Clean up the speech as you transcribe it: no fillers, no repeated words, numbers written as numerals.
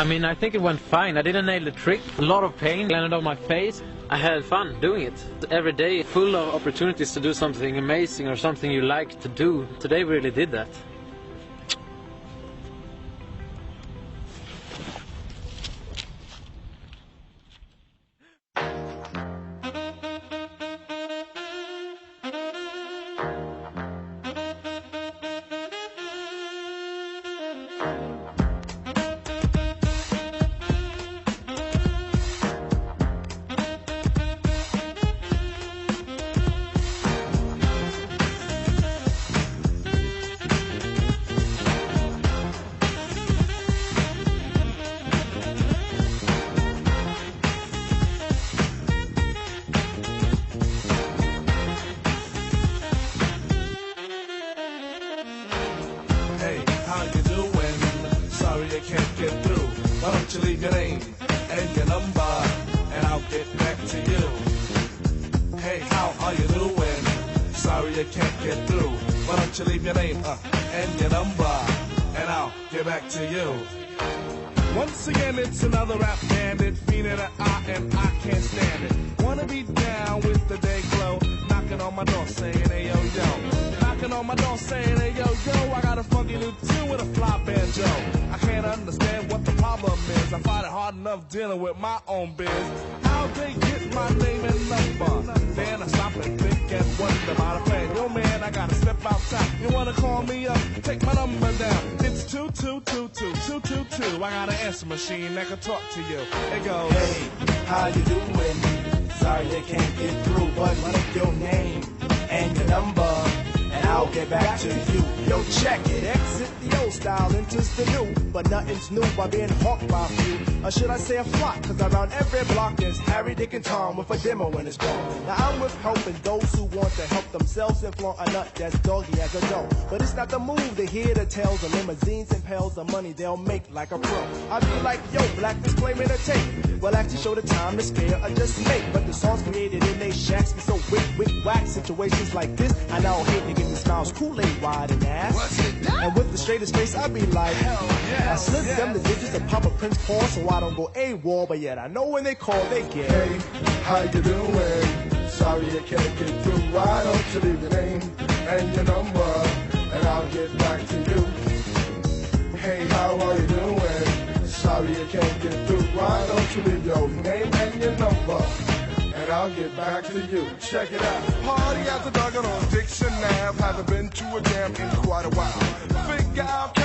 I mean, I think it went fine. I didn't nail the trick. A lot of pain landed on my face. I had fun doing it. Every day full of opportunities to do something amazing or something you like to do. Today we really did that. How you doing? Sorry I can't get through. Why don't you leave your name and your number, and I'll get back to you. Hey, how are you doing? Sorry I can't get through. Why don't you leave your name and your number, and I'll get back to you. Once again, it's another rap bandit, fiending an eye, and I can't stand it. Wanna be down with the day glow, knocking on my door saying, hey yo yo. Knocking on my door saying, hey yo yo, I got a funky new tune with a fly banjo. I can't understand what the problem is. I find it hard enough dealing with my own biz. How they get my name and number? Then I stop and think and wonder about a plan. Yo man, I gotta step outside. You wanna call me up? Take my number down. It's 2222222. I got an answer machine that can talk to you. It goes, hey, how you doing? Sorry they can't get through, but leave your name and your number, and I'll get back to you. Yo, check it. Exit the old style, enters the new, but nothing's new by being hawked by a few. Or should I say a flock? Cause around every block there's Harry, Dick, and Tom with a demo in his ball. Now I'm with helping those who want to help themselves and flaunt a nut that's doggy as a dough. But it's not the move to hear the tales of limousines and pails of money they'll make like a pro. I be like, yo, black disclaimer to tape. Well, actually show the time to scare or just make. But the songs created in they shacks be so wick, whack. Situations like this, I now hate to get me smiles Kool-Aid wide and ass. And with the straightest face, I be like, hell yeah. I slip them the digits and pop a Prince Paul so I don't go AWOL. But yet I know when they call, they get. hey, how you doing? Sorry I can't get through. Why don't you leave your name and your number, and I'll get back to you. Hey, how are you doing? Sorry I can't get through. Why don't you leave your name and your number, and I'll get back to you. Check it out. Party after dark on Dixon Ave. Haven't been to a jam in quite a while. Figure out